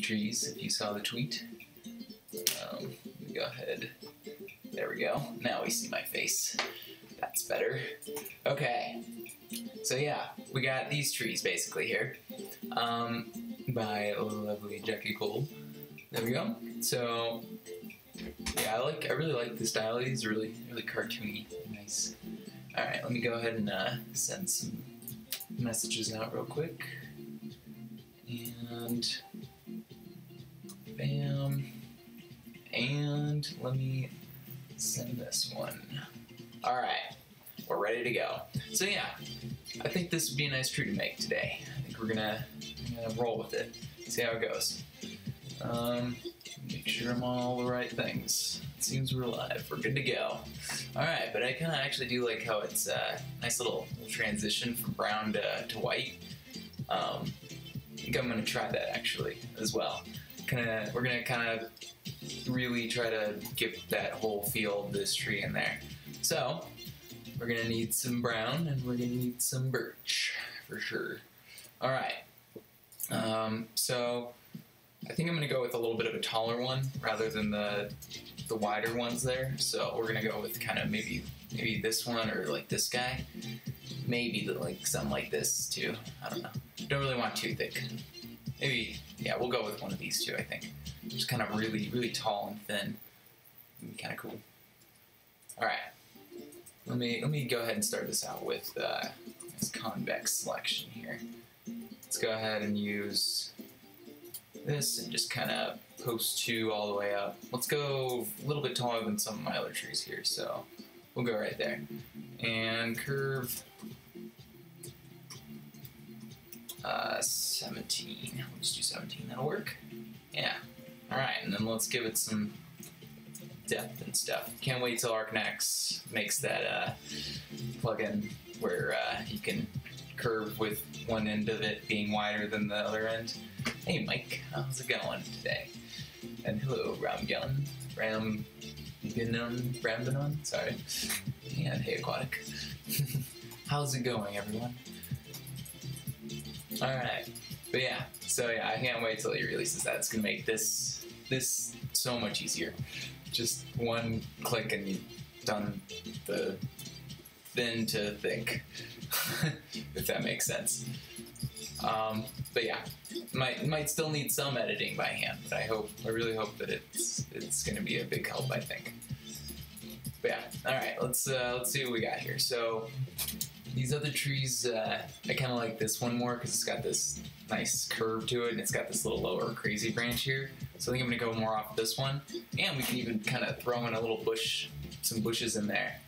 trees, if you saw the tweet. Let me go ahead. There we go. Now we see my face. That's better. Okay. So yeah, we got these trees basically here. By a lovely Jackie Cole. There we go. So yeah, I really like the style of these. Really cartoony, nice. All right, let me go ahead and send some messages out real quick. And bam. And let me send this one. All right, we're ready to go. So yeah, I think this would be a nice tree to make today. I think we're gonna roll with it, see how it goes. Make sure I'm on all the right things. It seems we're live. We're good to go. All right, but I kind of actually do like how it's a nice little transition from brown to white. I think I'm gonna try that actually as well. We're gonna kind of really try to give that whole feel of this tree in there. So we're gonna need some brown and we're gonna need some birch for sure. All right. So I think I'm gonna go with a little bit of a taller one rather than the wider ones there. So we're gonna go with kind of maybe this one or like this guy. Maybe like something like this too. I don't know. Don't really want too thick. Maybe, yeah, we'll go with one of these two, I think. Just kind of really tall and thin. Kind of cool. All right. Let me go ahead and start this out with this convex selection here. Let's go ahead and use this and just kind of post 2 all the way up. Let's go a little bit taller than some of my other trees here, so we'll go right there. And curve 17. We'll just do 17. That'll work. Yeah. All right, and then let's give it some depth and stuff. Can't wait till ArcNax makes that plugin where you can curve with one end of it being wider than the other end. Hey Mike, how's it going today? And hello Rambanon, sorry. And hey Aquatic. How's it going everyone? Alright, but yeah, so yeah, I can't wait till he releases that. It's gonna make this so much easier. Just one click and you've done the thin to thick, if that makes sense. But yeah, might still need some editing by hand, but I really hope that it's gonna be a big help, I think. But yeah, all right, let's see what we got here. So these other trees, I kind of like this one more because it's got this nice curve to it, and it's got this little lower crazy branch here. So I think I'm gonna go more off this one, and we can even kind of throw in a little some bushes in there.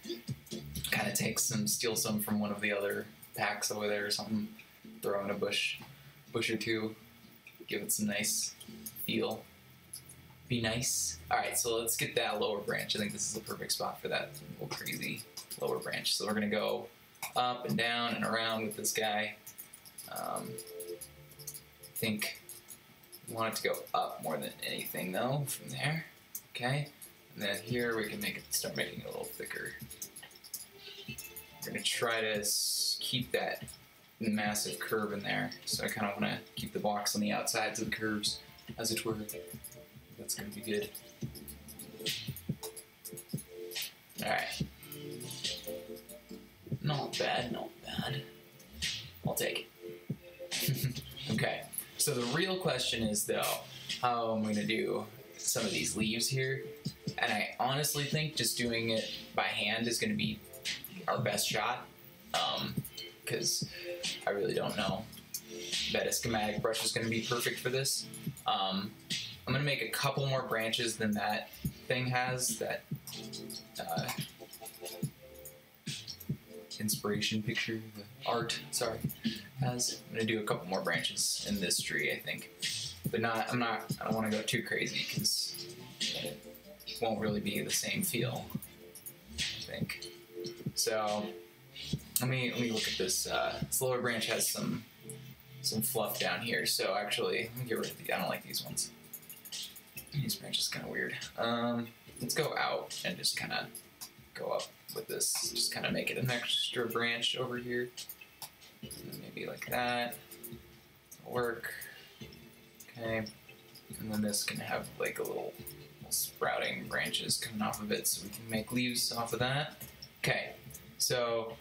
Kind of steal some from one of the other packs over there or something. Throw in a bush or two, give it some nice feel. Be nice. All right, so let's get that lower branch. I think this is the perfect spot for that little crazy lower branch. So we're gonna go up and down and around with this guy. I think we want it to go up more than anything though, from there. Okay, and then here we can start making it a little thicker. We're gonna try to keep that massive curve in there. So I kind of want to keep the blocks on the outsides of the curves, as it were. That's gonna be good. All right. Not bad, not bad. I'll take it. Okay, so the real question is though, how I'm gonna do some of these leaves here. And I honestly think just doing it by hand is gonna be our best shot. Because I really don't know that a schematic brush is gonna be perfect for this. I'm gonna make a couple more branches than that thing has, that inspiration picture, the art, sorry, has. I'm gonna do a couple more branches in this tree, I think. But I don't wanna go too crazy because it won't really be the same feel, I think. So let me look at this. This lower branch has some fluff down here, so actually, let me get rid of I don't like these ones. These branches kind of weird. Let's go out and just kind of go up with this. Just kind of make it an extra branch over here. And maybe like that. That'll work. Okay. And then this can have like a little sprouting branches coming off of it, so we can make leaves off of that. Okay, so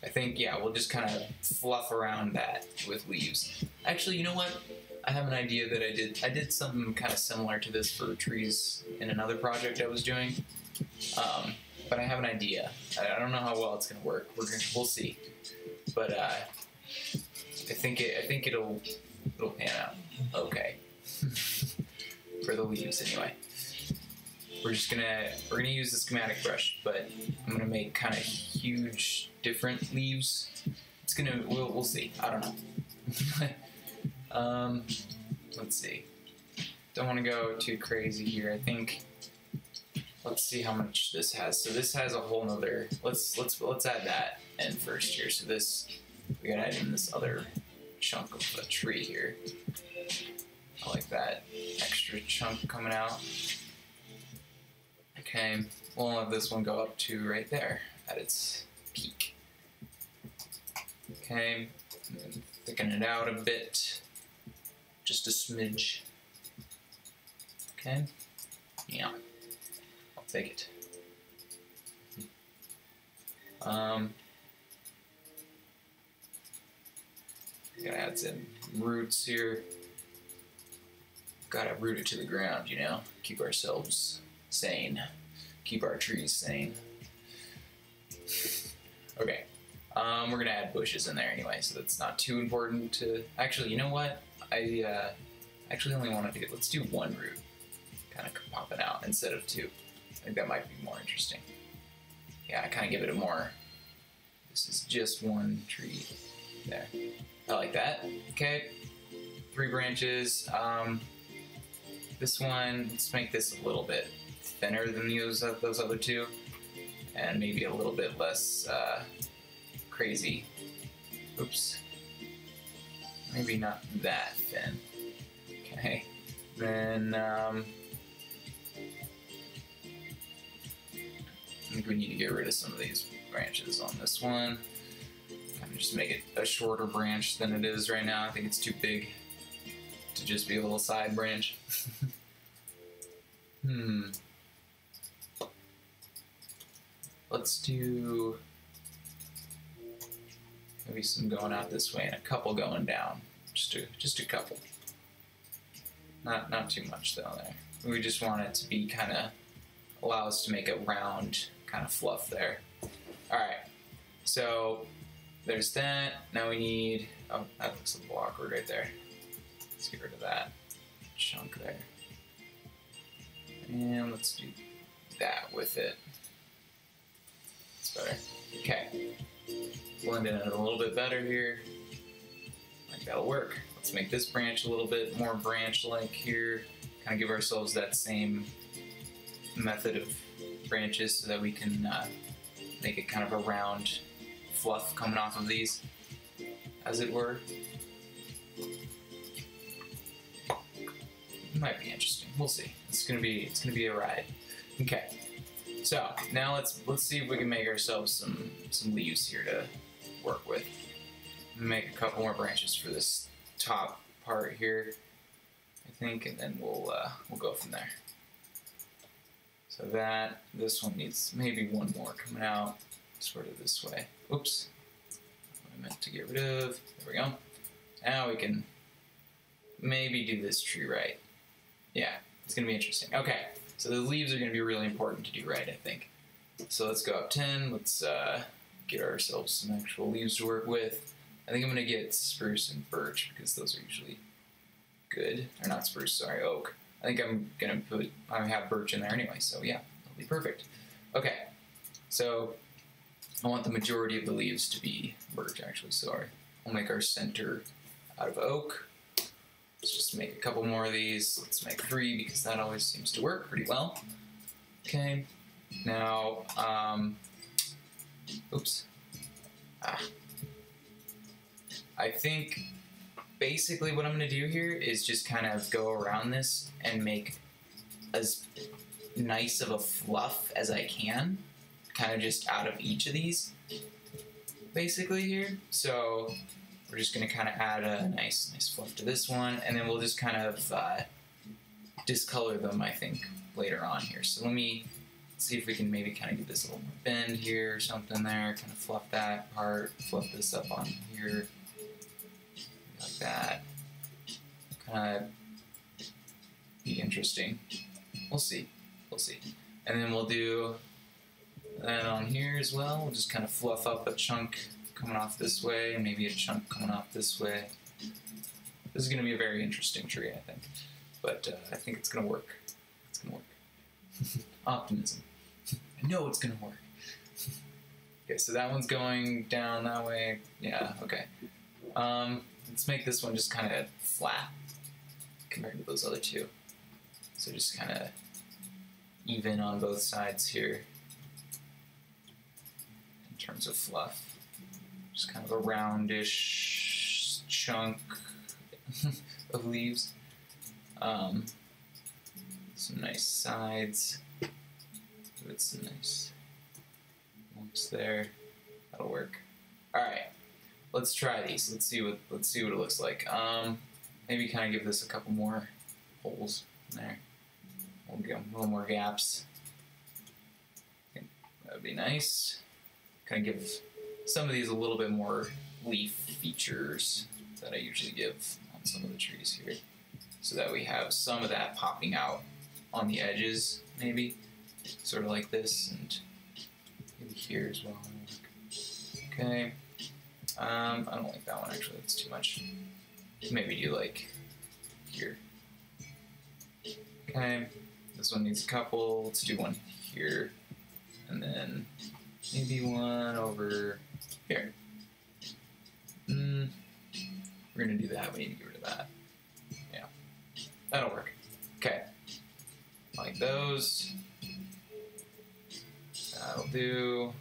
I think, yeah, we'll just kind of fluff around that with leaves. Actually, you know what? I have an idea that I did something kind of similar to this for trees in another project I was doing. But I have an idea. I don't know how well it's gonna work. We'll see. But I think it'll pan out okay. For the leaves anyway. We're gonna use the schematic brush, but I'm gonna make kind of huge different leaves. We'll see. I don't know. Let's see. Don't want to go too crazy here. I think. Let's see how much this has. So this has a whole nother. Let's add that in first here. So this, we gotta add in this other chunk of a tree here. I like that extra chunk coming out. Okay, we'll have this one go up to right there at its peak. Okay, and then thicken it out a bit, just a smidge. Okay, yeah, I'll take it. Gotta add some roots here. Gotta root it to the ground, you know, keep ourselves sane, keep our trees sane. Okay, we're gonna add bushes in there anyway, so that's not too important to. Actually, you know what? I actually only want to do. Let's do one root, kind of popping out instead of two. I think that might be more interesting. Yeah, I kind of give it a more. This is just one tree there. I like that. Okay, 3 branches. This one, let's make this a little bit thinner than those other two, and maybe a little bit less crazy. Oops. Maybe not that thin. Okay. Then I think we need to get rid of some of these branches on this one. Kind of just make it a shorter branch than it is right now. I think it's too big to just be a little side branch. Let's do maybe some going out this way and a couple going down. Just a couple. Not too much though there. We just want it to be kind of allow us to make a round kind of fluff there. Alright. So there's that. Now we need, oh, that looks a little awkward right there. Let's get rid of that chunk there. And let's do that with it. That's better. Okay. Blend it in a little bit better here. I think that'll work. Let's make this branch a little bit more branch-like here. Kind of give ourselves that same method of branches so that we can make it kind of a round fluff coming off of these, as it were. It might be interesting. We'll see. It's gonna be a ride. Okay. So now let's see if we can make ourselves some leaves here to work with. Make a couple more branches for this top part here, I think, and then we'll go from there. So this one needs maybe one more coming out sort of this way. Oops. What I meant to get rid of. There we go. Now we can maybe do this tree right. Yeah, it's gonna be interesting. Okay, so the leaves are gonna be really important to do right, I think. So let's go up 10. Let's get ourselves some actual leaves to work with. I think I'm gonna get spruce and birch because those are usually good. Or not spruce, sorry, oak. I think I'm gonna I have birch in there anyway, so yeah, that'll be perfect. Okay, so I want the majority of the leaves to be birch actually, so I'll make our center out of oak. Let's just make a couple more of these. Let's make 3 because that always seems to work pretty well. Okay, now, oops. I think basically what I'm going to do here is just kind of go around this and make as nice of a fluff as I can, kind of just out of each of these, basically here. So we're just going to kind of add a nice fluff to this one, and then we'll just kind of discolor them, I think, later on here. So let me see if we can maybe kind of give this a little more bend here or something there, kind of fluff that part, fluff this up on here, like that. Kind of be interesting. We'll see. We'll see. And then we'll do that on here as well. We'll just kind of fluff up a chunk coming off this way, and maybe a chunk coming off this way. This is going to be a very interesting tree, I think. But I think it's going to work. It's going to work. Optimism. I know it's going to work. Okay, so that one's going down that way. Yeah, okay. Let's make this one just kind of flat compared to those other two. So just kind of even on both sides here in terms of fluff. Just kind of a roundish chunk of leaves. Some nice sides. Give it some nice lumps there. That'll work. All right, let's try these. Let's see what it looks like. Maybe kind of give this a couple more holes in there. We'll get a little more gaps. I think that would be nice. Kind of give some of these a little bit more leaf features that I usually give on some of the trees here, so that we have some of that popping out on the edges, maybe, sort of like this, and maybe here as well. Okay. I don't like that one actually. It's too much. Maybe do like here. Okay. This one needs a couple. Let's do one here, and then maybe one over here. We're gonna do that. We need to get rid of that. Yeah, that'll work. Okay, like those. That'll do.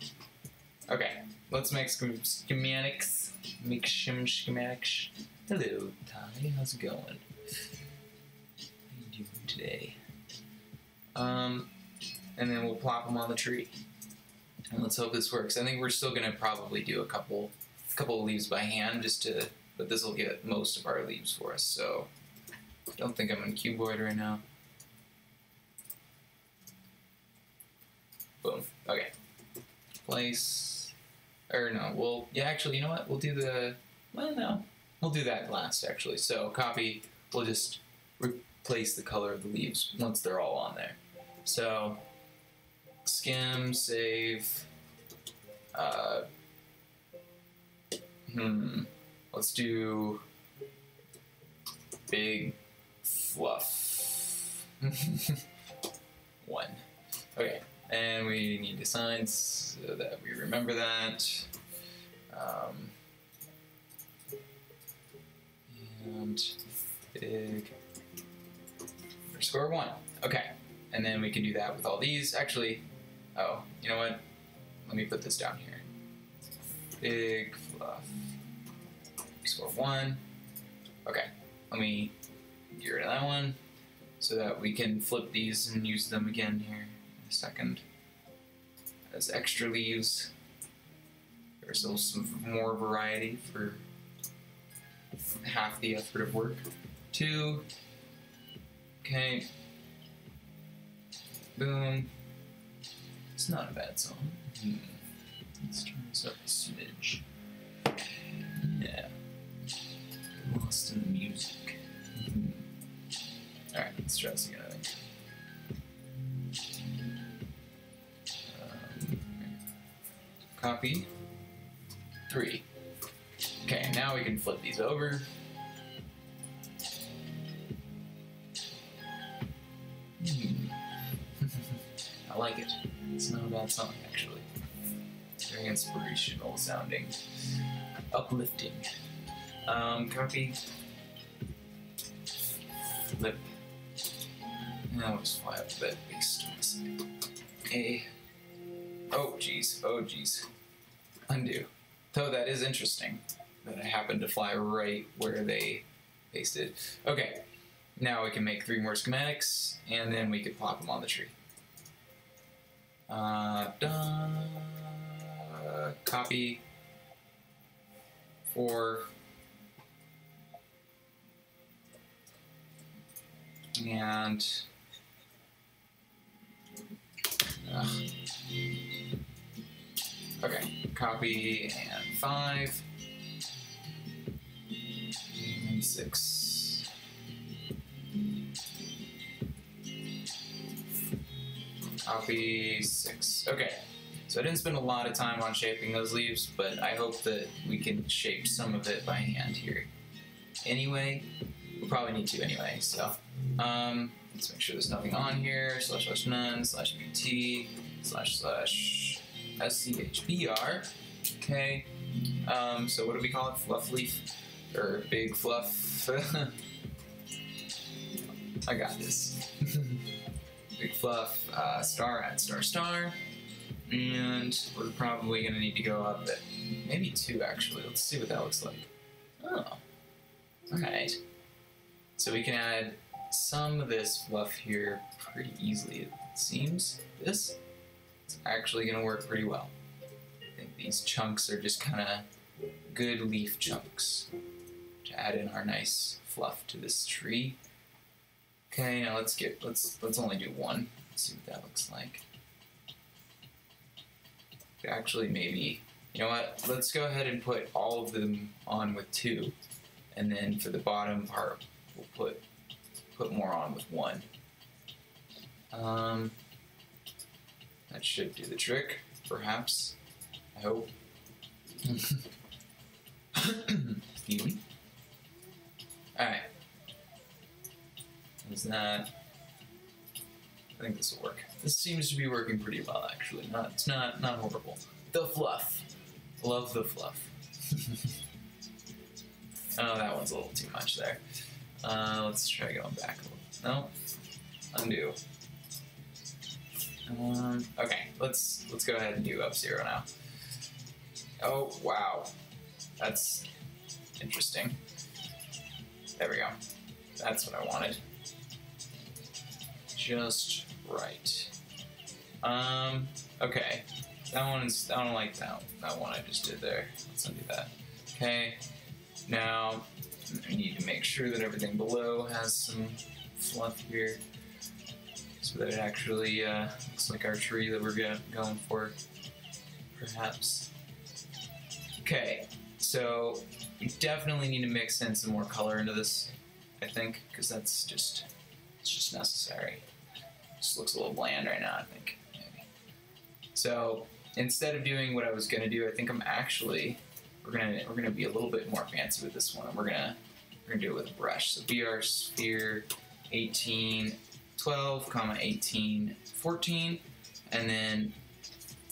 Okay, let's make some schematics. Make some schematics. Hello, Ty. How's it going? How you doing today? And then we'll plop them on the tree. And let's hope this works. I think we're still gonna probably do a couple of leaves by hand, but this will get most of our leaves for us. So I don't think I'm in cuboid right now. Boom. Okay. Place. Or no. Well, yeah. Actually, you know what? We'll do the. Well, no. We'll do that last. Actually. So copy. We'll just replace the color of the leaves once they're all on there. So skim, save. Let's do big fluff. One. Okay, and we need the signs so that we remember that. And big _1. Okay, and then we can do that with all these. Actually, oh, you know what? Let me put this down here. Big fluff. _1. Okay, let me get rid of that one so that we can flip these and use them again here in a second as extra leaves. There's still some more variety for half the effort of work. 2. Okay. Boom. It's not a bad song. Let's turn this up a smidge. Yeah. Lost in the music. Alright, let's try this again, I think. Copy. 3. Okay, now we can flip these over. I like it. It's not a bad song, actually. Very inspirational sounding. Uplifting. Copy. Flip. And I'll just fly up a bit based on this. A. Oh, jeez. Oh, jeez. Undo. Though that is interesting that I happened to fly right where they pasted. Okay. Now we can make 3 more schematics, and then we could plop them on the tree. Done. Copy. 4. And okay, copy and 5 and 6. Copy 6. Okay, so I didn't spend a lot of time on shaping those leaves, but I hope that we can shape some of it by hand here. Anyway, we'll probably need to anyway, so let's make sure there's nothing on here. / none / pt / schbr. Okay, so what do we call it? Fluff leaf? Or big fluff? I got this. Big fluff, star at star, and we're probably gonna need to go up at maybe 2 actually. Let's see what that looks like. Oh, alright. So we can add some of this fluff here pretty easily, it seems. This is actually gonna work pretty well. I think these chunks are just kind of good leaf chunks to add in our nice fluff to this tree. Okay, now let's only do 1. Let's see what that looks like. Actually, maybe, you know what? Let's go ahead and put all of them on with 2, and then for the bottom part, we'll put more on with 1. That should do the trick, perhaps. I hope. Excuse me. All right. Is that? I think this will work. This seems to be working pretty well, actually. It's not horrible. The fluff. Love the fluff. Oh, that one's a little too much there. Let's try going back a little. No. Undo. Okay, let's go ahead and do up 0 now. Oh wow, that's interesting. There we go. That's what I wanted. Just right. Okay. I don't like that one I just did there. Let's undo that. Okay. Now I need to make sure that everything below has some fluff here, so that it actually looks like our tree that we're going for, perhaps. Okay. So we definitely need to mix in some more color into this, I think, because it's just necessary. Just looks a little bland right now, I think, maybe. So instead of doing what I was gonna do, I think we're gonna be a little bit more fancy with this one. We're gonna do it with a brush. So BR sphere 1812, 1814, and then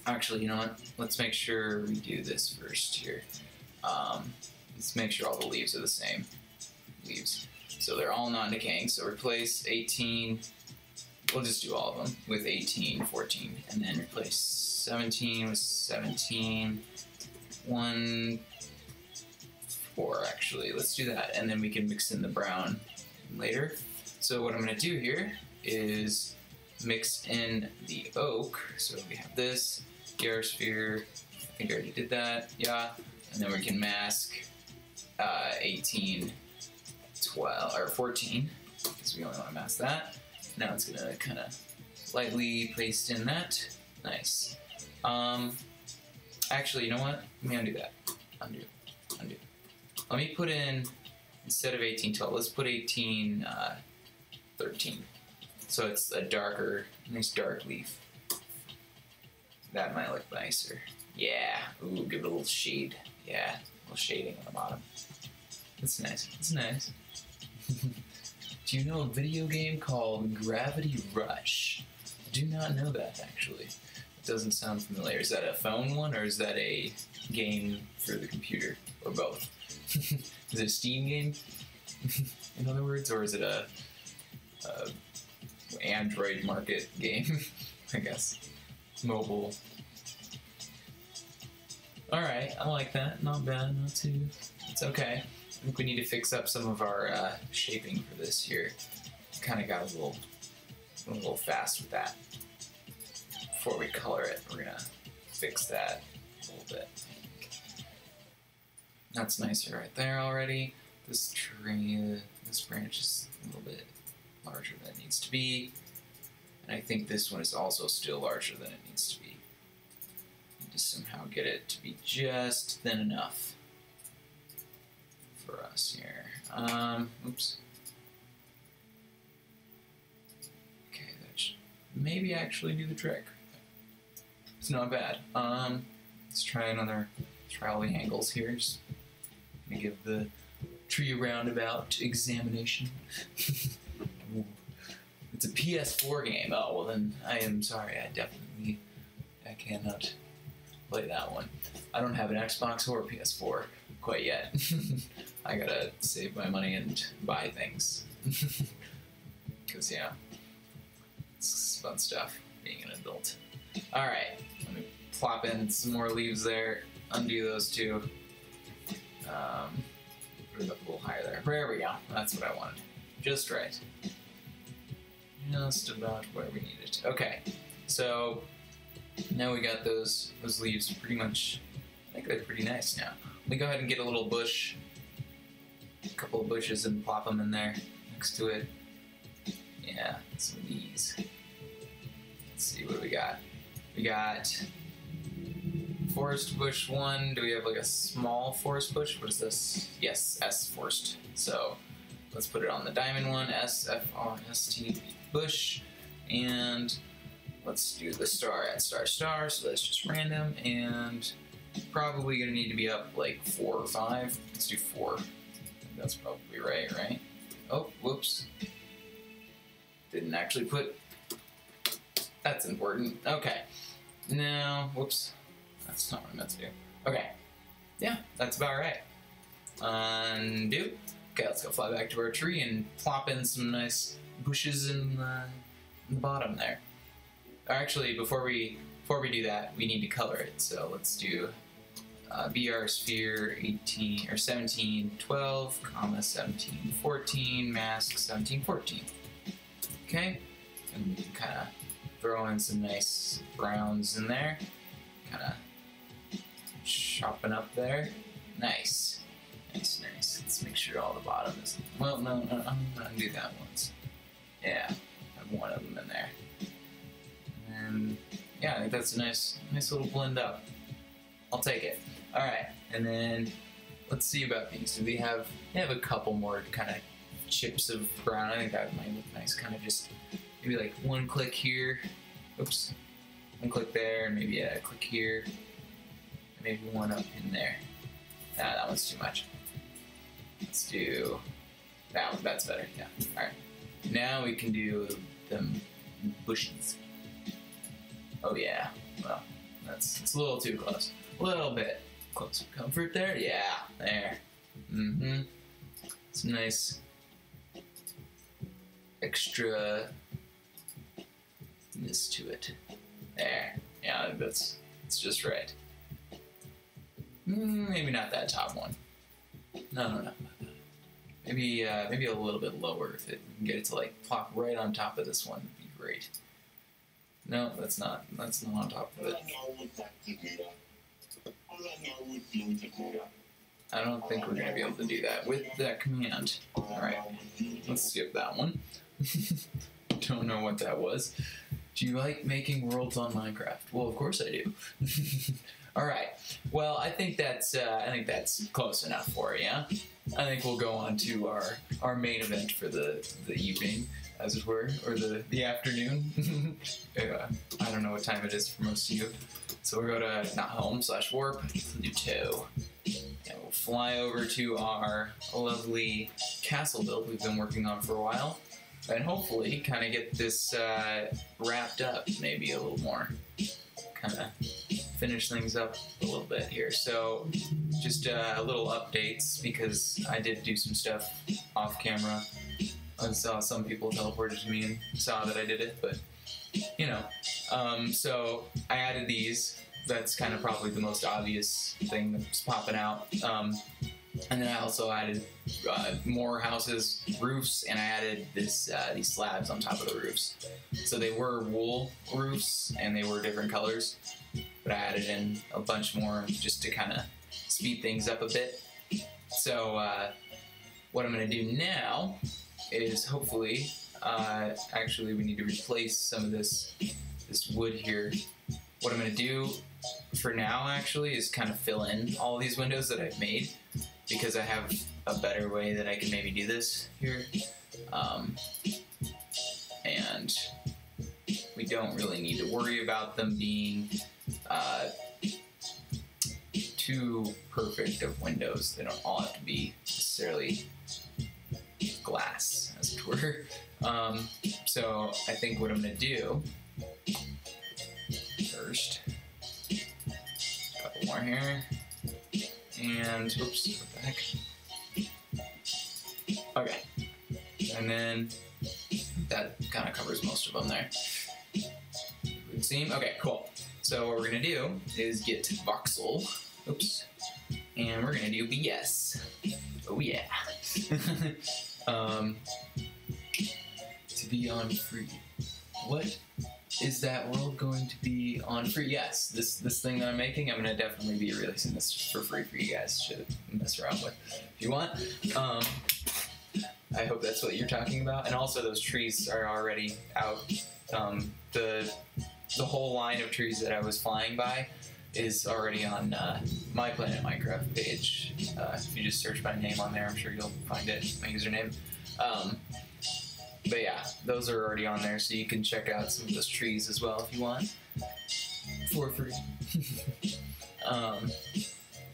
actually, you know what? Let's make sure we do this first here. Let's make sure all the leaves are the same leaves. So they're all non-decaying. So replace 18. We'll just do all of them with 18, 14, and then replace 17 with 17, 1, 4 actually. Let's do that, and then we can mix in the brown later. So what I'm going to do here is mix in the oak. So we have this, PR sphere, I think I already did that, yeah, and then we can mask 18, 12, or 14, because we only want to mask that. Now it's going to kind of lightly paste in that. Nice. Actually, you know what? Let me undo that. Undo. Let me put in, instead of 1812, let's put 1813. So it's a nice dark leaf. That might look nicer. Yeah. Ooh, give it a little shade. Yeah, a little shading on the bottom. That's nice. It's nice. Do you know a video game called Gravity Rush? I do not know that, actually. It doesn't sound familiar. Is that a phone one, or is that a game for the computer, or both? Is it a Steam game, in other words, or is it a Android market game? I guess. Mobile. Alright, I like that. Not bad, not too. It's okay. I think we need to fix up some of our shaping for this here. Kind of got a little fast with that. Before we color it, we're gonna fix that a little bit. That's nicer right there already. This tree, this branch is a little bit larger than it needs to be. And I think this one is also still larger than it needs to be. Need to somehow get it to be just thin enough for us here. Oops. Okay, that should maybe actually do the trick. It's not bad. Let's try all the angles here. Just gonna give the tree a roundabout examination. It's a PS4 game. Oh, well then, I am sorry. I cannot play that one. I don't have an Xbox or a PS4 quite yet. I gotta save my money and buy things. Because, yeah, it's fun stuff, being an adult. Alright, let me plop in some more leaves there. Undo those two. Put it up a little higher there. There we go. That's what I wanted. Just right. Just about where we need it. Okay, so now we got those leaves pretty much. I think they're pretty nice now. Let me go ahead and get a little bush, a couple of bushes, and plop them in there next to it. Yeah, some of these. Let's see what we got. We got forest bush 1. Do we have like a small forest bush? What is this? Yes, S forest. So let's put it on the diamond one, SFRST bush, and let's do the star at star star, so that's just random, and probably gonna need to be up like 4 or 5. Let's do 4. I think that's probably right? Oh, whoops. Didn't actually put, that's important. Okay, now, whoops, that's not what I meant to do. Okay, yeah, that's about right. Undo. Okay, let's go fly back to our tree and plop in some nice bushes in the bottom there. Actually, before we do that, we need to color it. So let's do BR sphere 18 or 1712, comma 1714, mask 1714. Okay, and we can kind of throw in some nice browns in there, kind of chopping up there. Nice. Nice. Let's make sure all the bottom is. Well, no, I'm gonna do that once. Yeah, have one of them in there. And yeah, I think that's a nice little blend up. I'll take it. All right, and then let's see about these. Do we have a couple more kind of chips of brown? I think that might look nice. Kind of just maybe like one click here. Oops, one click there, and maybe a click here. And maybe one up in there. Nah, that one's too much. Let's do that one. That's better. Yeah. All right. Now we can do them bushes. Oh yeah. Well, it's a little too close. A little bit close for comfort there. Yeah. There. Some nice extra ness to it. There. Yeah. I think it's just right. Maybe not that top one. No. Maybe a little bit lower if it can get it to like plop right on top of this one. Would be great. No, that's not on top of it. I don't think we're gonna be able to do that with that command. All right, let's skip that one. Don't know what that was. Do you like making worlds on Minecraft? Well, of course I do. All right. Well, I think that's close enough for you. Yeah? I think we'll go on to our main event for the evening, as it were, or the afternoon. I don't know what time it is for most of you. So we'll go to home/warp Pluto, and we'll fly over to our lovely castle build we've been working on for a while, and hopefully kind of get this wrapped up maybe a little more. Kind of finish things up a little bit here. So just little updates, because I did do some stuff off camera. I saw some people teleported to me and saw that I did it, but you know. So I added these. That's kind of probably the most obvious thing that's popping out. And then I also added more houses, roofs, and I added these slabs on top of the roofs. So they were wool roofs, and they were different colors, but I added in a bunch more just to kind of speed things up a bit. So what I'm going to do now is hopefully actually we need to replace some of this wood here. What I'm going to do for now actually is kind of fill in all these windows that I've made, because I have a better way that I can maybe do this here. And we don't really need to worry about them being too perfect of windows. They don't all have to be necessarily glass, as it were. So I think what I'm going to do first, a couple more here, and oops, what the heck? Okay, and then that kind of covers most of them there. It would seem. Okay, cool. So what we're gonna do is get voxel, oops, and we're gonna do BS. Oh yeah. To be on free. What is that world going to be on free? Yes, this thing that I'm making, I'm gonna definitely be releasing this for free for you guys to mess around with if you want. I hope that's what you're talking about. And also those trees are already out. The whole line of trees that I was flying by is already on my Planet Minecraft page. If you just search my name on there, I'm sure you'll find it, my username. But yeah, those are already on there, so you can check out some of those trees as well if you want, for free.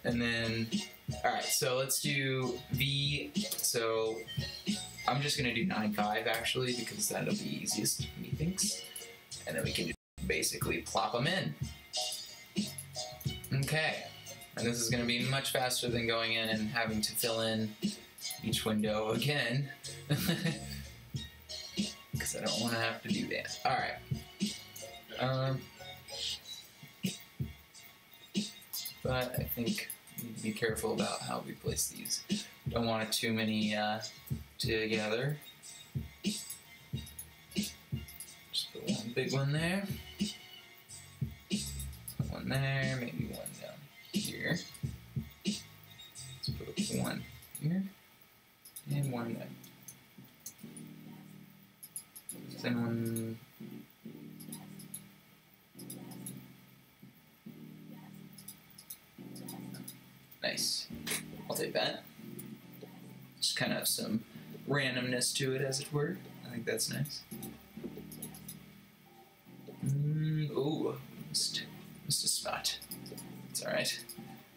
And then, alright, so let's do V. So I'm just going to do 9.5 actually, because that'll be easiest, methinks. And then we can basically plop them in. Okay, and this is going to be much faster than going in and having to fill in each window again. Because I don't want to have to do that. Alright. But I think we need to be careful about how we place these. Don't want it too many together. Just put one big one there. Put one there, maybe one down here. Let's put one here. And one there. Then one. Nice. I'll take that. Just kind of some randomness to it, as it were. I think that's nice. Ooh, missed a spot. It's alright.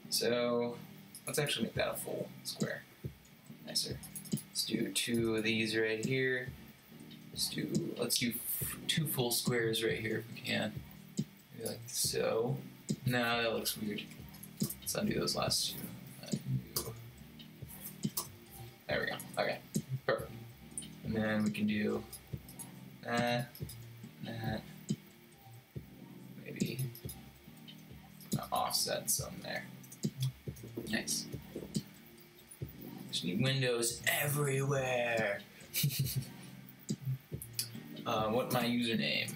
So, let's actually make that a full square. Nicer. Let's do 2 of these right here. Let's do 2 full squares right here if we can. Maybe like so. No, that looks weird. Let's undo those last 2. There we go. Okay, perfect. And then we can do that, maybe offset some there. Nice. Just need windows everywhere. What's my username?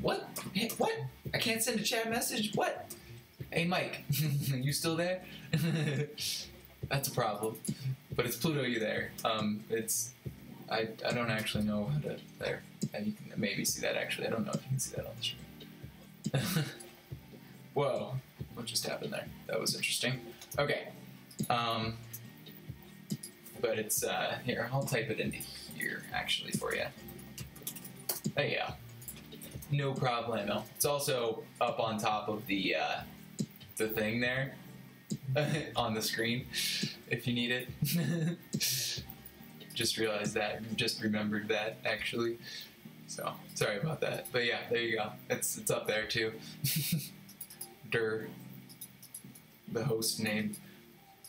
What? Hey, what? I can't send a chat message? What? Hey, Mike, you still there? That's a problem. But it's Pluto, you there. I don't actually know how to, there. And you can maybe see that actually. I don't know if you can see that on the stream. Whoa, what just happened there? That was interesting. Okay. But it's, here, I'll type it into here, actually, for you. There you go. No problemo. It's also up on top of the thing there, on the screen, if you need it. Just realized that, just remembered that, actually. So, sorry about that. But yeah, there you go. It's up there, too. The host name.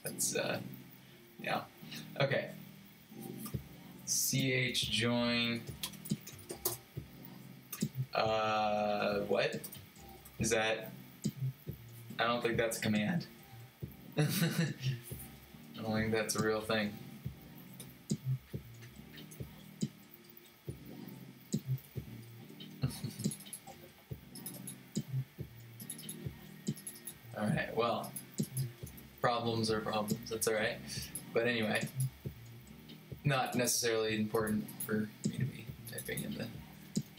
That's, yeah. Okay. CH join. What? Is that? I don't think that's a command. I don't think that's a real thing. Alright, well, problems are problems, that's alright. But anyway, not necessarily important for me to be typing in the,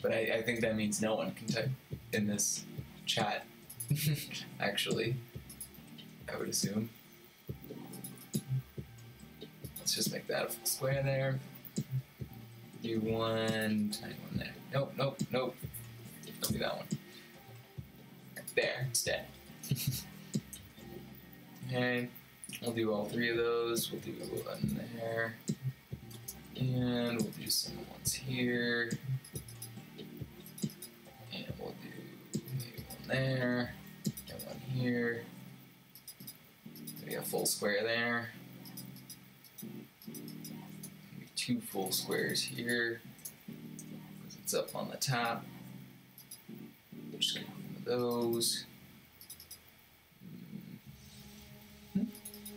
but I think that means no one can type in this chat, actually, I would assume. Let's just make that a full square there. Do one tiny one there. Nope, nope, nope. Don't do that one. There, instead. Okay, we'll do all three of those. We'll do one there. And we'll do some ones here. And we'll do maybe one there. And one here. Maybe a full square there. Maybe two full squares here. Because it's up on the top. Just get one of those.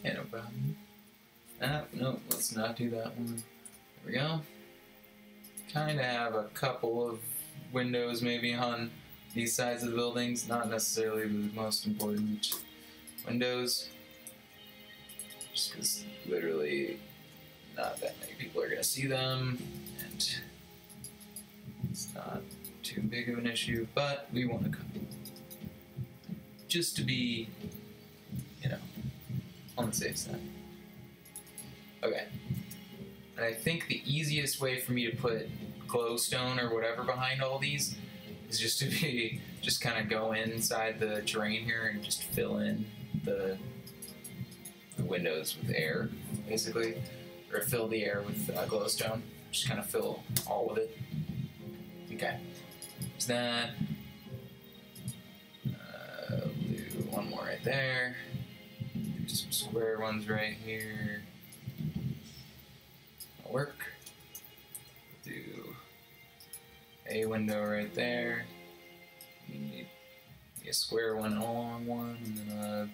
Yeah, no problem. No, let's not do that one. There we go. Kind of have a couple of windows maybe on these sides of the buildings, not necessarily the most important windows. Just because literally not that many people are going to see them, and it's not too big of an issue, but we want to come just to be, you know, on the safe side. Okay. And I think the easiest way for me to put glowstone or whatever behind all these is just to be, just kind of go inside the terrain here and just fill in the windows with air, basically. Or fill the air with glowstone. Just kind of fill all of it. Okay. There's that. We'll do one more right there. Do some square ones right here. That'll work. We'll do a window right there. You need a square one and a long one, and then a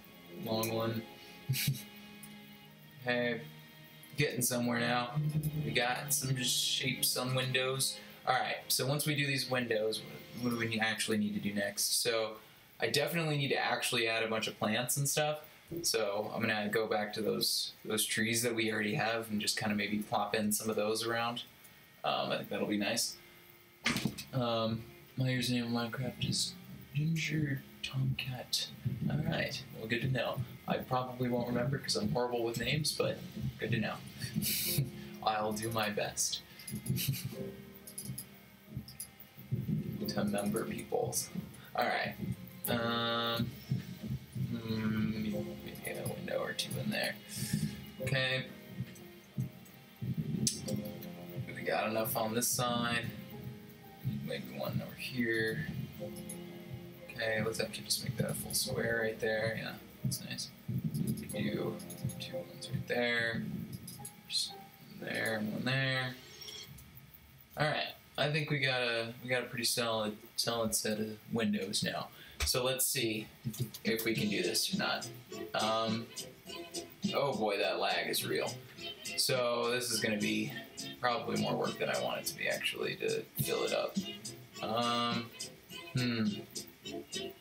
long one. Okay, getting somewhere now. We got some just shapes on windows. Alright, so once we do these windows, what do we actually need to do next? So I definitely need to actually add a bunch of plants and stuff. So I'm gonna go back to those trees that we already have and just kind of maybe plop in some of those around. I think that'll be nice. My username in Minecraft is Ginger Tomcat. Alright, well, good to know. I probably won't remember because I'm horrible with names, but good to know. I'll do my best to remember people's. Alright. Maybe a window or two in there. Okay. We got enough on this side. Maybe one over here. Okay, let's actually just make that a full square right there. Yeah, that's nice. Do two ones right there. Just one there and one there. Alright, I think we got a pretty solid set of windows now. So let's see if we can do this or not. Oh boy, that lag is real. So this is going to be probably more work than I want it to be, actually, to fill it up.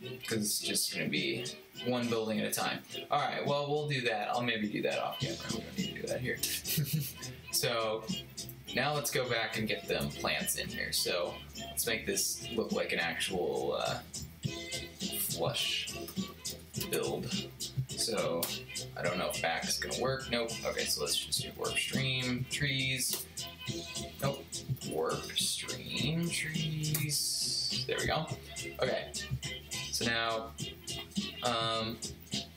Because it's just going to be one building at a time. Alright, well, we'll do that. I'll maybe do that off camera. We don't need to do that here. So now let's go back and get them plants in here. So let's make this look like an actual flush build. So I don't know if back is going to work. Nope. Okay, so let's just do warp stream trees. Nope. Warp stream trees. There we go. Okay. So now,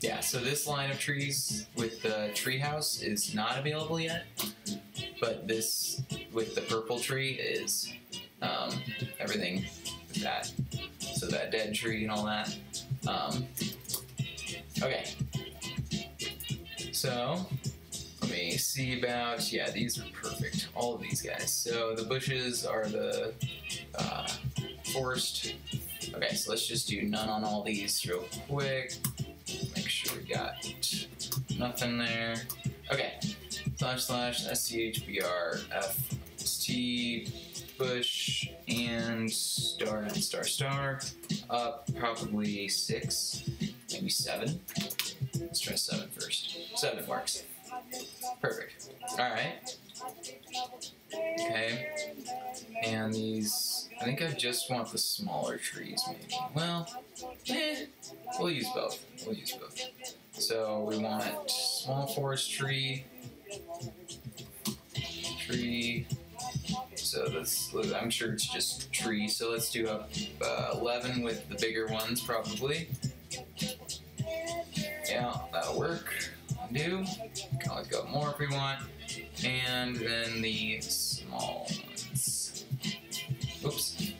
yeah, so this line of trees with the tree house is not available yet, but this with the purple tree is everything with that. So that dead tree and all that. Okay. So let me see about, yeah, these are perfect. All of these guys. So the bushes are the forest. Okay, so let's just do none on all these real quick. Make sure we got nothing there. Okay. //SCHBRFT bush and star up probably 6, maybe 7. Let's try 7 first. 7 works. Perfect. Alright. Okay, and these, I think I just want the smaller trees maybe. Well, we'll use both. We'll use both. So we want small forest tree. So this, I'm sure it's just tree. So let's do 11 with the bigger ones probably. Yeah, that'll work. Do. Can always go more if we want. And then the small ones. Oops.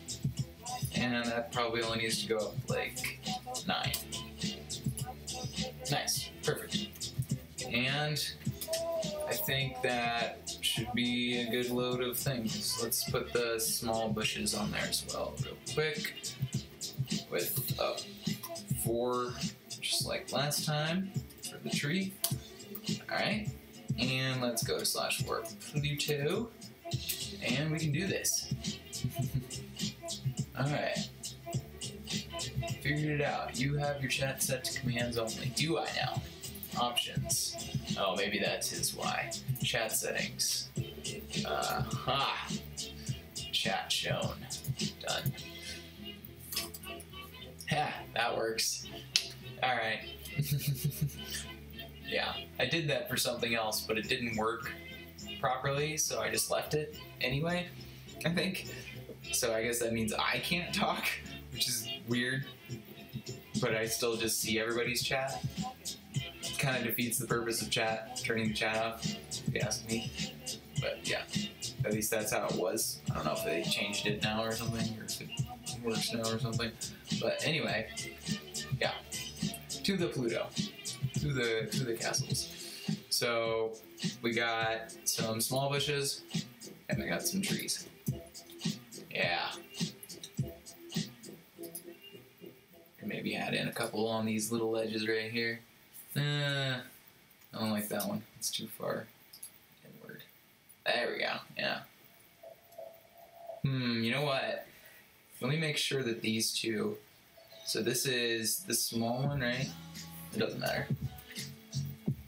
And that probably only needs to go up like 9. Nice. Perfect. And I think that should be a good load of things. Let's put the small bushes on there as well real quick. With 4, just like last time, for the tree. Alright. And let's go to /4 Pluto. And we can do this. Alright. Figured it out. You have your chat set to commands only. Do I now? Options. Oh, maybe that's his why. Chat settings. Chat shown. Done. Yeah, that works. Alright. Yeah, I did that for something else, but it didn't work properly, so I just left it anyway, I think. So I guess that means I can't talk, which is weird, but I still just see everybody's chat. It kind of defeats the purpose of chat, turning the chat off, if you ask me. But yeah, at least that's how it was. I don't know if they changed it now or something, or if it works now or something. But anyway, yeah, to the Pluto. To the castles. So we got some small bushes and we got some trees. Yeah. And maybe add in a couple on these little ledges right here. I don't like that one. It's too far inward. There we go. Yeah. You know what? Let me make sure that these two. So this is the small one, right? It doesn't matter.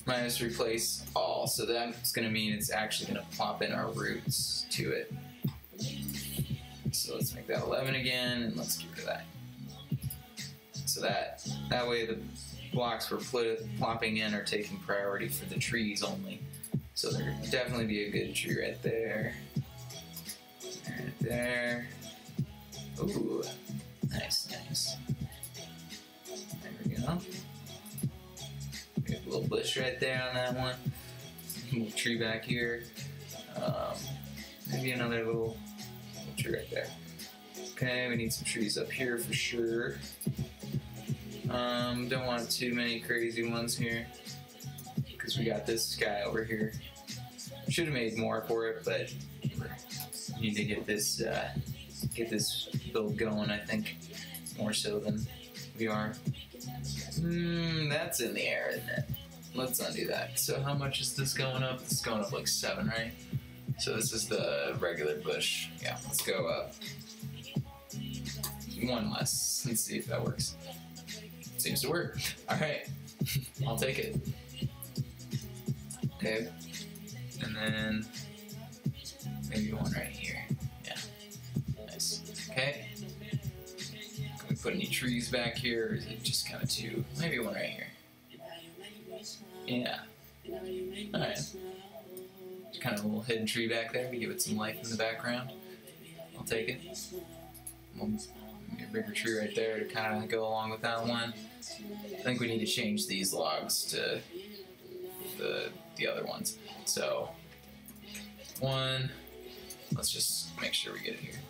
Minus replace all, so that's going to mean it's actually going to plop in our roots to it. So let's make that 11 again, and let's get rid of that. So that way the blocks we're plopping in are taking priority for the trees only. So there would definitely be a good tree right there. Right there. Ooh, nice, nice. There we go. A little bush right there on that one. A little tree back here. Maybe another little tree right there. Okay, we need some trees up here for sure. Don't want too many crazy ones here because we got this guy over here. Should have made more for it, but we need to get this build going. I think more so than we are. That's in the air, isn't it? Let's undo that. So how much is this going up? It's going up like 7, right? So this is the regular bush. Yeah, let's go up 1 less. Let's see if that works. Seems to work. Alright. I'll take it. Okay. And then maybe one right here. Yeah. Nice. Okay. Can we put any trees back here, or is it just kind of two? Maybe one right here. Yeah. Alright. Kind of a little hidden tree back there to give it some life in the background. I'll take it. Maybe a bigger tree right there to kind of go along with that one. I think we need to change these logs to the other ones. So, one, let's just make sure we get it here.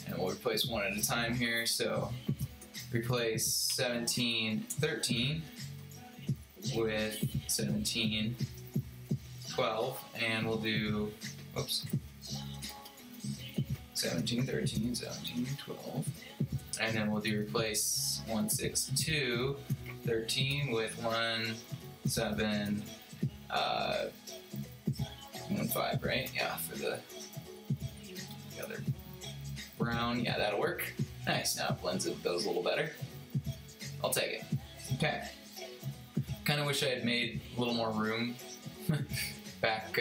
And we'll replace one at a time here. So, replace 1713 with 1712, and we'll do, oops, 1713, 1712, and then we'll do replace 16213 with 1715, right? Yeah, for the other brown. Yeah, that'll work. Nice. Now it blends it those a little better. I'll take it. Okay. Kind of wish I had made a little more room back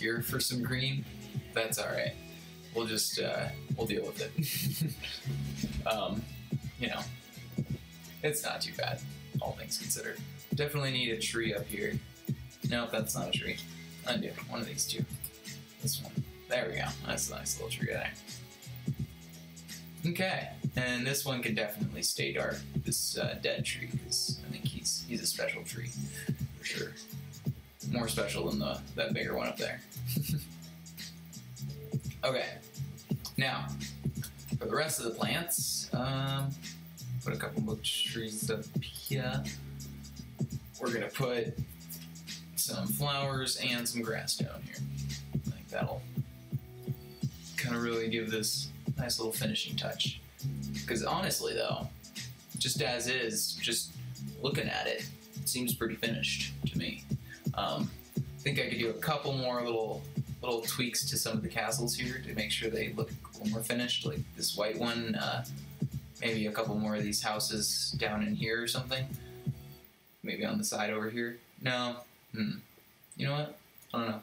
here for some green. That's all right. We'll just we'll deal with it. You know, it's not too bad, all things considered. Definitely need a tree up here. Nope, that's not a tree. Undo one of these two. This one. There we go. That's a nice little tree there. Okay, and this one can definitely stay dark. This dead tree, because I think he's a special tree for sure. More special than that bigger one up there. Okay, now for the rest of the plants, put a couple more trees up here. We're gonna put some flowers and some grass down here. I think that'll kind of really give this nice little finishing touch. Because honestly though, just as is, just looking at it, it seems pretty finished to me. I think I could do a couple more little tweaks to some of the castles here to make sure they look a little more finished, like this white one, maybe a couple more of these houses down in here or something. Maybe on the side over here. No. You know what? I don't know.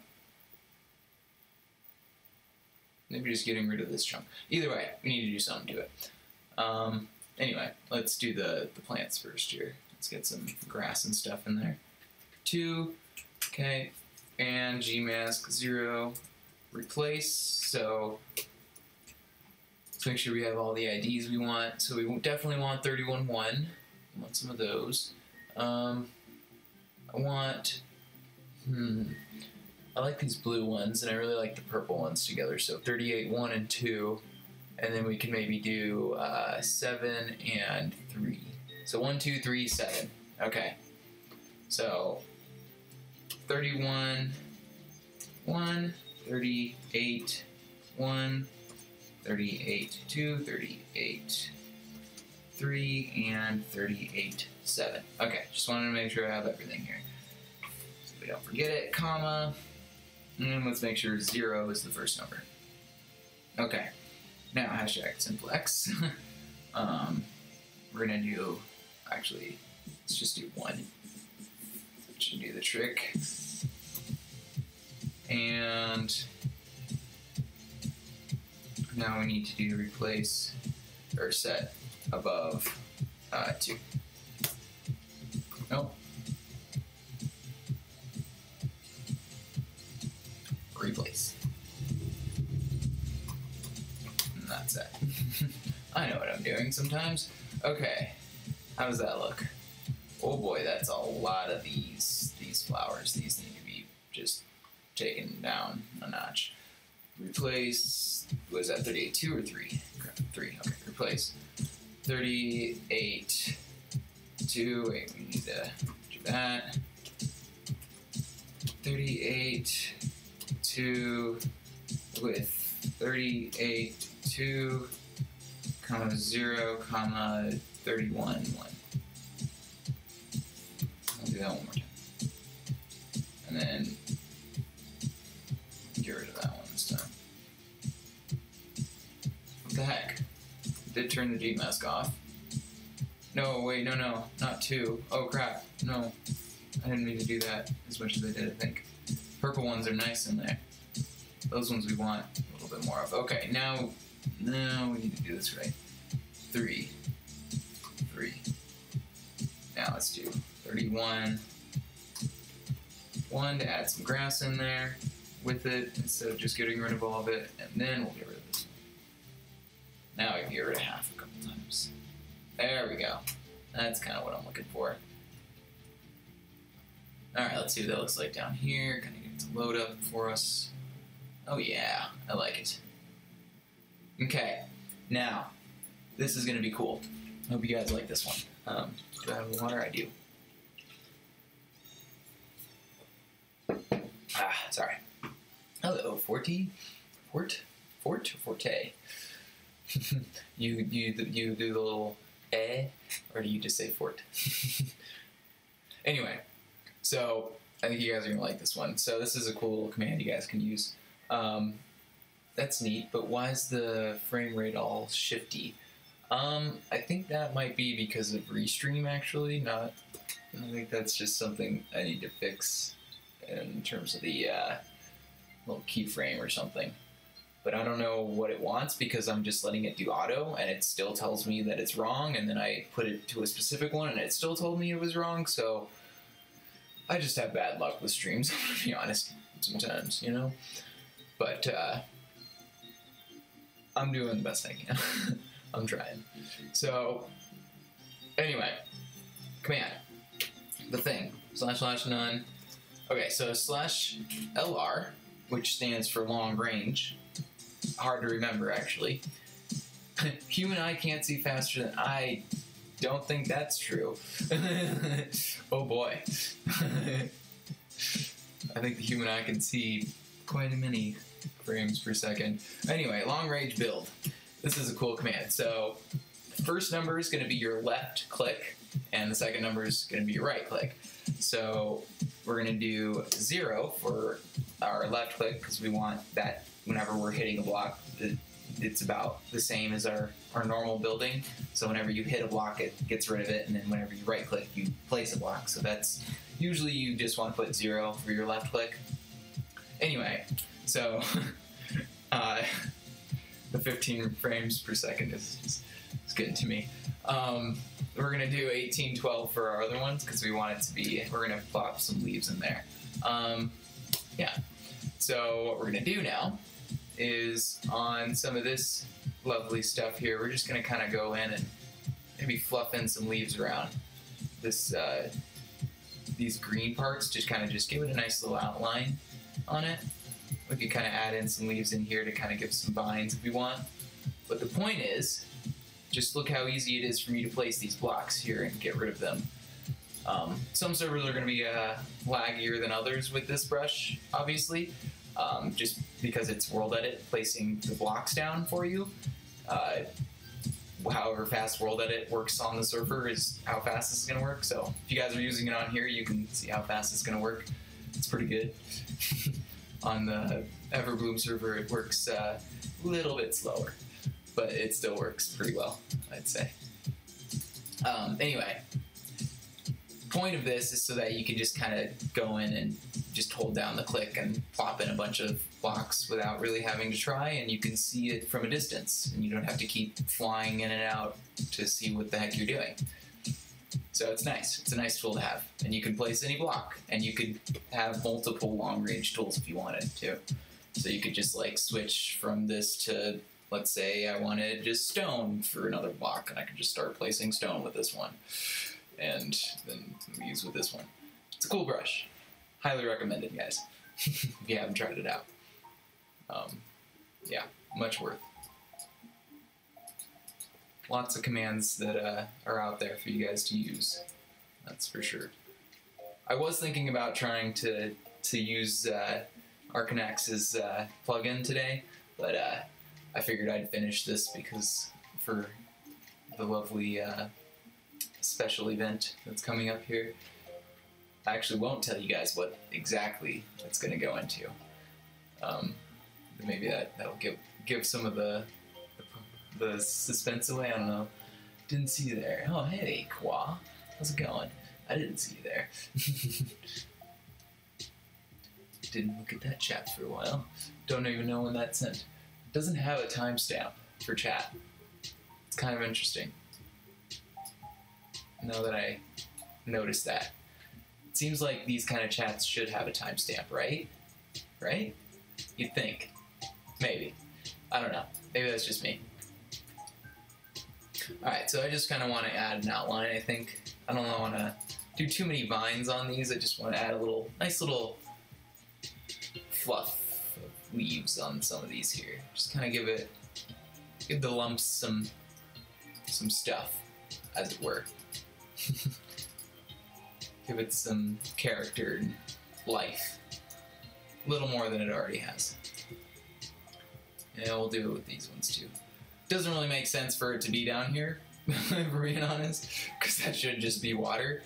Maybe just getting rid of this chunk. Either way, we need to do something to it. Anyway, let's do the plants first here. Let's get some grass and stuff in there. 2, okay, and Gmask 0, replace. So let's make sure we have all the IDs we want. So we definitely want 31-1. We want some of those. I want, I like these blue ones, and I really like the purple ones together. So 38-1 and 2, and then we can maybe do 7 and 3. So 1, 2, 3, 7. Okay. So 31, 1, 38, 1, 38, 2, 38, 3, and 38, 7. Okay, just wanted to make sure I have everything here. So we don't forget it, comma, and let's make sure 0 is the first number. Okay, now hashtag simplex. We're gonna do, actually, let's just do 1. Should do the trick. And now we need to do replace or set above 2. Nope. Replace. And that's it. I know what I'm doing sometimes. Okay. How does that look? Oh boy, that's a lot of these flowers. These need to be just taken down a notch. Replace, was that 38, 2 or 3? 3, okay, replace. 38, 2, wait, we need to do that. 38, 2 with 38, 2, comma 0, comma 31, 1. I'll do that one more time. And then get rid of that one this time. What the heck? I did turn the Gmask off. No, wait, no, not 2. Oh crap, no. I didn't mean to do that as much as I did, I think. Purple ones are nice in there. Those ones we want a little bit more of. Okay, now we need to do this right. 3. Now let's do 31. 1 to add some grass in there with it instead of just getting rid of all of it, and then we'll get rid of this one. Now I can get rid of half a couple times. There we go. That's kind of what I'm looking for. Alright, let's see what that looks like down here. Kind of get it to load up for us. Oh yeah, I like it. Okay, now, this is going to be cool. I hope you guys like this one. Do I have water? I do. Sorry. Hello, Forte? Fort or Forte? you do the little or do you just say Fort? Anyway, so I think you guys are gonna like this one. So this is a cool little command you guys can use. That's neat, but why is the frame rate all shifty? I think that might be because of Restream actually, I think that's just something I need to fix in terms of the little keyframe or something. But I don't know what it wants because I'm just letting it do auto and it still tells me that it's wrong, and then I put it to a specific one and it still told me it was wrong, so I just have bad luck with streams, I'm gonna be honest, sometimes, you know? But I'm doing the best I can. I'm trying. So, anyway, command, the thing, / none. Okay, so /LR, which stands for long range. Hard to remember, actually. Human eye can't see faster than I don't think that's true. Oh boy. I think the human eye can see quite a many frames per second. Anyway, long range build. This is a cool command. So, the first number is going to be your left click, and the second number is going to be your right click. So, we're going to do 0 for our left click because we want that whenever we're hitting a block, it's about the same as our normal building. So whenever you hit a block, it gets rid of it, and then whenever you right click, you place a block. So that's usually you just want to put 0 for your left click. Anyway, so the 15 frames per second is getting to me. We're gonna do 1812 for our other ones because we want it to be, we're gonna plop some leaves in there. Yeah, so what we're gonna do now is on some of this lovely stuff here, we're just gonna kind of go in and maybe fluff in some leaves around this, these green parts, just kind of just give it a nice little outline on it. We could kind of add in some leaves in here to kind of give some vines if we want. But the point is, just look how easy it is for me to place these blocks here and get rid of them. Some servers are going to be laggier than others with this brush, obviously, just because it's world edit placing the blocks down for you. However fast world edit works on the server is how fast this is going to work. So if you guys are using it on here, you can see how fast it's going to work. It's pretty good. On the Everbloom server, it works a little bit slower, but it still works pretty well, I'd say. Anyway, point of this is so that you can just kind of go in and just hold down the click and plop in a bunch of blocks without really having to try, and you can see it from a distance, and you don't have to keep flying in and out to see what the heck you're doing. So it's nice. It's a nice tool to have, and you can place any block, and you could have multiple long-range tools if you wanted to. So you could just like switch from this to, let's say I wanted just stone for another block, and I could just start placing stone with this one, and then leaves with this one. It's a cool brush. Highly recommended, guys, if you haven't tried it out. Yeah, much worth. Lots of commands that are out there for you guys to use, that's for sure. I was thinking about trying to use Arcanax's plugin today, but I figured I'd finish this because for the lovely special event that's coming up here. I actually won't tell you guys what exactly it's going to go into. Maybe that'll give some of the suspense away. I don't know. Didn't see you there. Oh, hey, Kwa. How's it going? I didn't see you there. Didn't look at that chat for a while. Don't even know when that sent. It doesn't have a timestamp for chat. It's kind of interesting. Now that I noticed that. It seems like these kind of chats should have a timestamp, right? Right? You'd think. Maybe. I don't know. Maybe that's just me. Alright, so I just kind of want to add an outline, I think. I don't want to do too many vines on these. I just want to add a nice little fluff of leaves on some of these here. Just kind of give the lumps some stuff, as it were. Give it some character and life. A little more than it already has. And we'll do it with these ones too. Doesn't really make sense for it to be down here, if we're being honest, because that should just be water.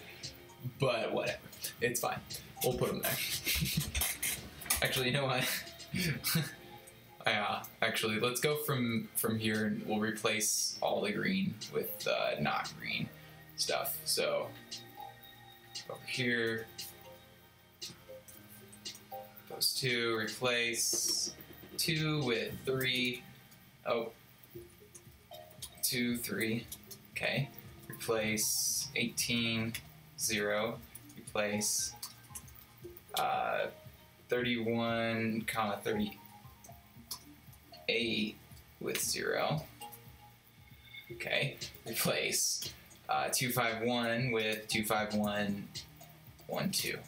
But whatever, it's fine. We'll put them there. Actually, you know what? Actually, let's go from here, and we'll replace all the green with not green stuff. So over here, Post 2, replace 2 with 3. Oh, 2, 3. Okay. Replace 18, 0. Replace 31, comma 38 with 0. Okay. Replace 251 with 251, 1, 2.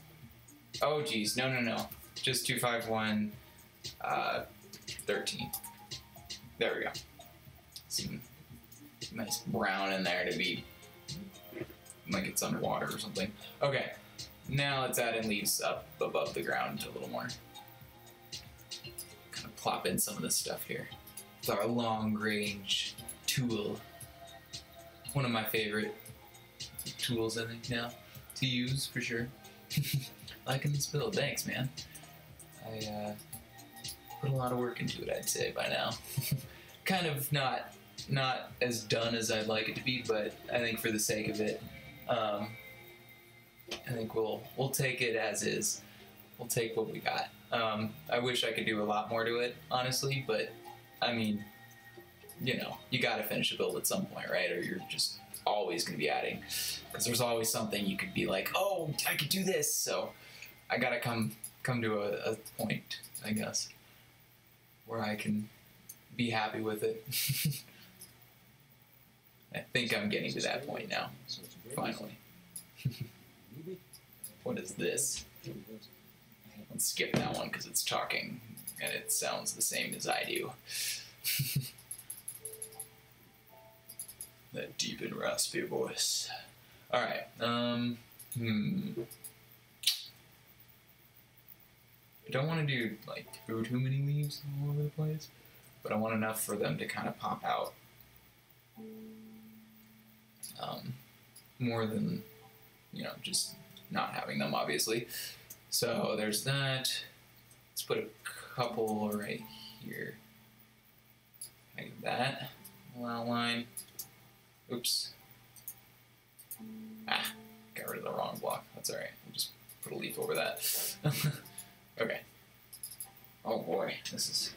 Oh, geez. No, no, no. Just 251, 13. There we go. Some nice brown in there to be like it's underwater or something. Okay. Now let's add in leaves up above the ground a little more. Kind of plop in some of this stuff here with our long range tool. One of my favorite tools, I think, now to use for sure. Liking this build, thanks, man. I put a lot of work into it, I'd say by now. Kind of not as done as I'd like it to be, but I think for the sake of it, I think we'll take it as is. We'll take what we got. I wish I could do a lot more to it, honestly, but I mean, you know, you gotta finish a build at some point, right? Or you're just always gonna be adding, because there's always something you could be like, oh, I could do this. So I gotta come to a point, I guess, where I can be happy with it. I think I'm getting to that point now, finally. What is this? Let's skip that one because it's talking and it sounds the same as I do. That deep and raspy voice. Alright, I don't want to do like too many leaves all over the place, but I want enough for them to kind of pop out. More than, you know, just not having them, obviously. So there's that. Let's put a couple right here. Like that. Outline. Oops. Ah, got rid of the wrong block. That's alright. We'll just put a leaf over that. Okay. Oh boy, this is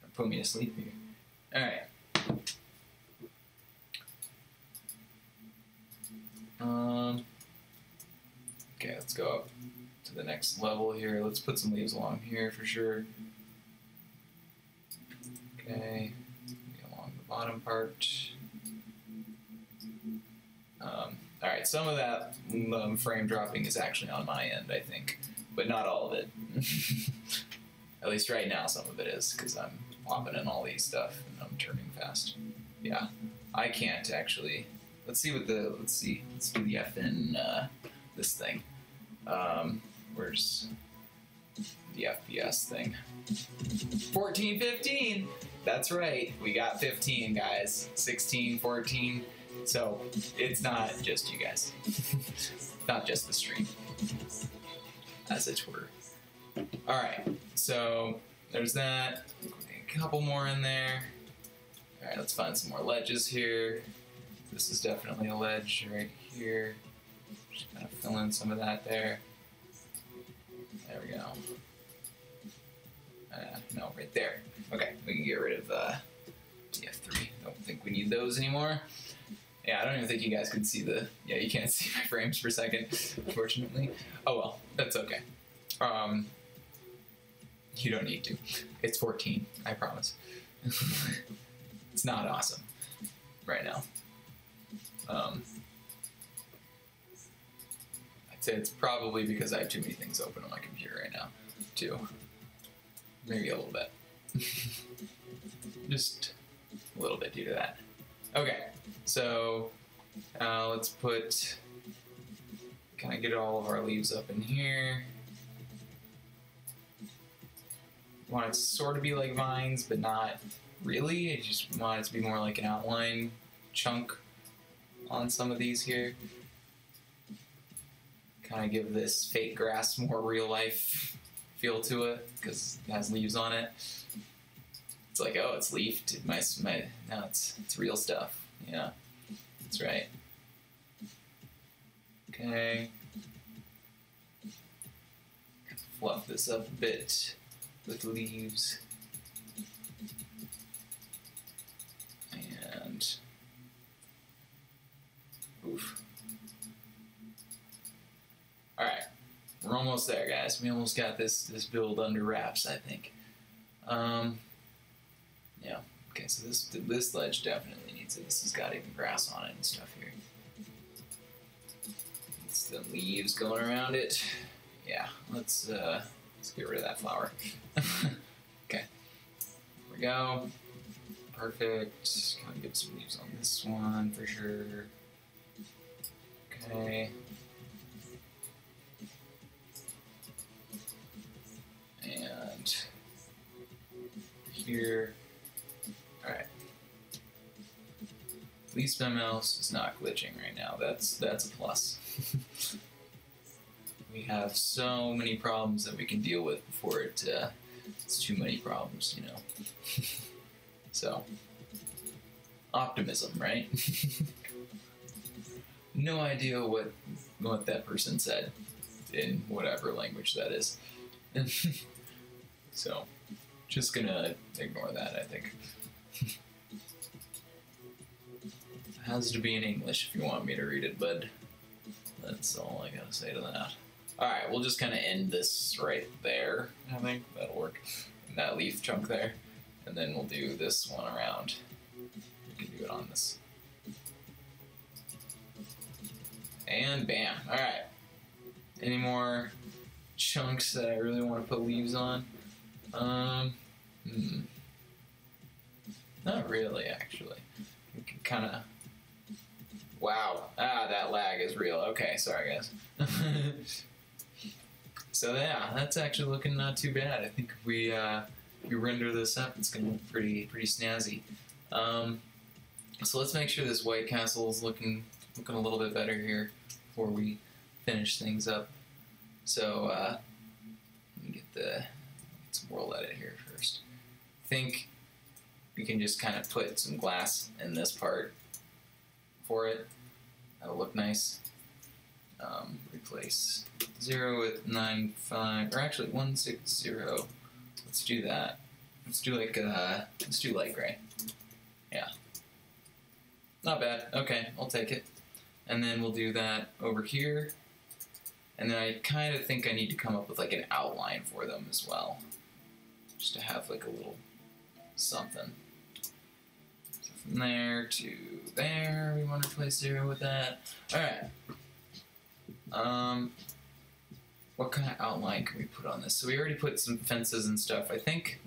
gonna put me to sleep here. Alright. Okay, let's go up to the next level here. Let's put some leaves along here for sure. Okay, along the bottom part. Alright, some of that frame dropping is actually on my end, I think, but not all of it. At least right now some of it is, because I'm popping in all these stuff and I'm turning fast. Yeah, I can't actually. Let's do the F in this thing. Where's the FPS thing? 14, 15! That's right, we got 15, guys. 16, 14. So, it's not just you guys. Not just the stream. As it were. Alright, so there's that. A couple more in there. Alright, let's find some more ledges here. This is definitely a ledge right here. Just kind of fill in some of that there. There we go. No, right there. Okay, we can get rid of DF3. Don't think we need those anymore. Yeah, I don't even think you guys can see the... Yeah, you can't see my frames per second, unfortunately. Oh well, that's okay. You don't need to. It's 14, I promise. It's not awesome right now. I'd say it's probably because I have too many things open on my computer right now, too. Maybe a little bit. Just a little bit due to that. Okay, so let's put, kind of get all of our leaves up in here. Want it to sort of be like vines, but not really. I just want it to be more like an outline chunk on some of these here. Kind of give this fake grass more real life feel to it because it has leaves on it. It's like, oh, it's leafed. No, it's real stuff. Yeah, that's right. Okay. fluff this up a bit with leaves. And oof. Alright, we're almost there, guys. We almost got this build under wraps, I think. Yeah. Okay, so this ledge definitely needs it. This has got even grass on it and stuff here. It's the leaves going around it. Yeah, let's get rid of that flower. Okay, here we go. Perfect. Gotta get some leaves on this one for sure. Okay. And here. Alright. At least my mouse is not glitching right now. That's a plus. We have so many problems that we can deal with before it's too many problems, you know. So, optimism, right? No idea what that person said in whatever language that is. So, just gonna ignore that, I think. It has to be in English if you want me to read it, bud. That's all I gotta say to that. Alright, we'll just kind of end this right there. I think that'll work. And that leaf chunk there. And then we'll do this one around. We can do it on this. And bam. Alright. Any more chunks that I really want to put leaves on? Not really, actually. We can kind of... Wow. Ah, that lag is real. Okay, sorry, guys. So yeah, that's actually looking not too bad. I think if we render this up, it's going to look pretty snazzy. So let's make sure this White Castle is looking a little bit better here before we finish things up. So let me get some world edit here first. I think we can just kind of put some glass in this part for it. That'll look nice. Replace 0 with 9.5, or actually 160. Let's do that. Let's do light gray. Yeah. Not bad. Okay, I'll take it. And then we'll do that over here. And then I kind of think I need to come up with like an outline for them as well. Just to have like a little something. So from there to there, we want to replace 0 with that. Alright. What kind of outline can we put on this? So we already put some fences and stuff. I think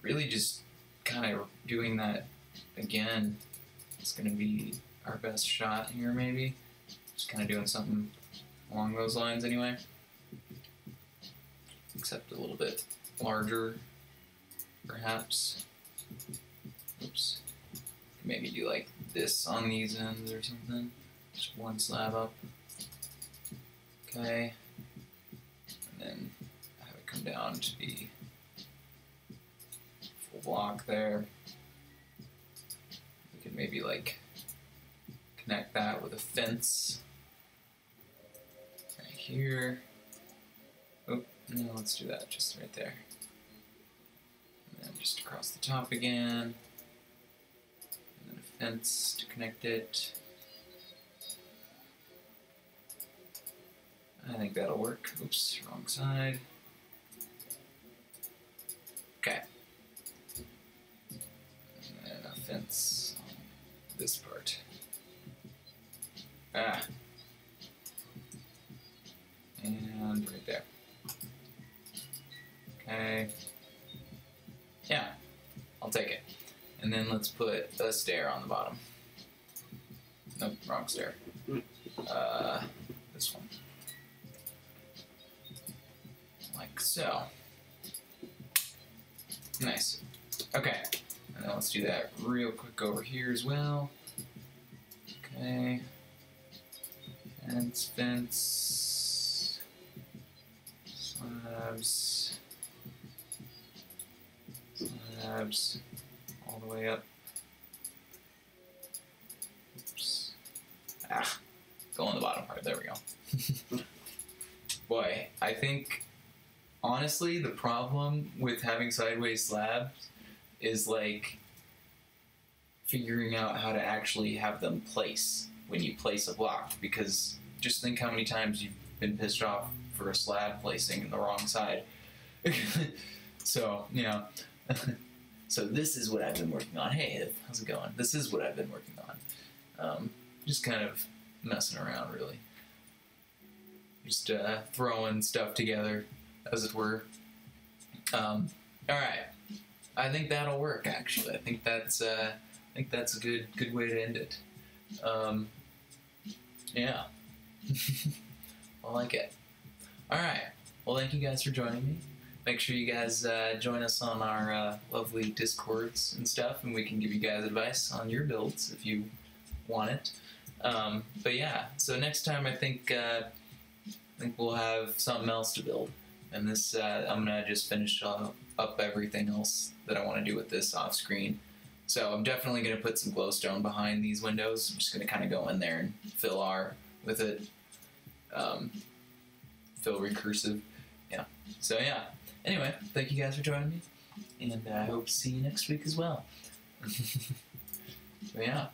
really just kind of doing that again is going to be our best shot here, maybe. Just kind of doing something along those lines anyway. Except a little bit larger, perhaps. Oops. Maybe do like this on these ends or something. Just one slab up. Okay. And then have it come down to be full block there. We could maybe like connect that with a fence right here. Oh, no, let's do that just right there. And then just across the top again. And then a fence to connect it. I think that'll work. Oops, wrong side. Okay. And then a fence on this part. Ah. And right there. Okay. Yeah, I'll take it. And then let's put a stair on the bottom. Nope, wrong stair. This one. Like so. Nice. Okay. And then let's do that real quick over here as well. Okay. Fence. Slabs. Slabs. All the way up. Oops. Ah. Go on the bottom part. There we go. Boy, I think honestly, the problem with having sideways slabs is like figuring out how to actually have them place when you place a block, because just think how many times you've been pissed off for a slab placing in the wrong side. So, you know, so this is what I've been working on. Hey, how's it going? This is what I've been working on. Just kind of messing around, really. Just throwing stuff together, as it were. Alright. I think that'll work, actually. I think that's a good way to end it. Yeah. I like it. Alright. Well, thank you guys for joining me. Make sure you guys join us on our lovely Discords and stuff, and we can give you guys advice on your builds if you want it. But yeah, so next time I think we'll have something else to build. And this, I'm gonna just finish up everything else that I want to do with this off screen. So I'm definitely gonna put some glowstone behind these windows. I'm just gonna kind of go in there and fill R with it. Fill recursive. Yeah. So yeah. Anyway, thank you guys for joining me, and I hope to see you next week as well. So yeah.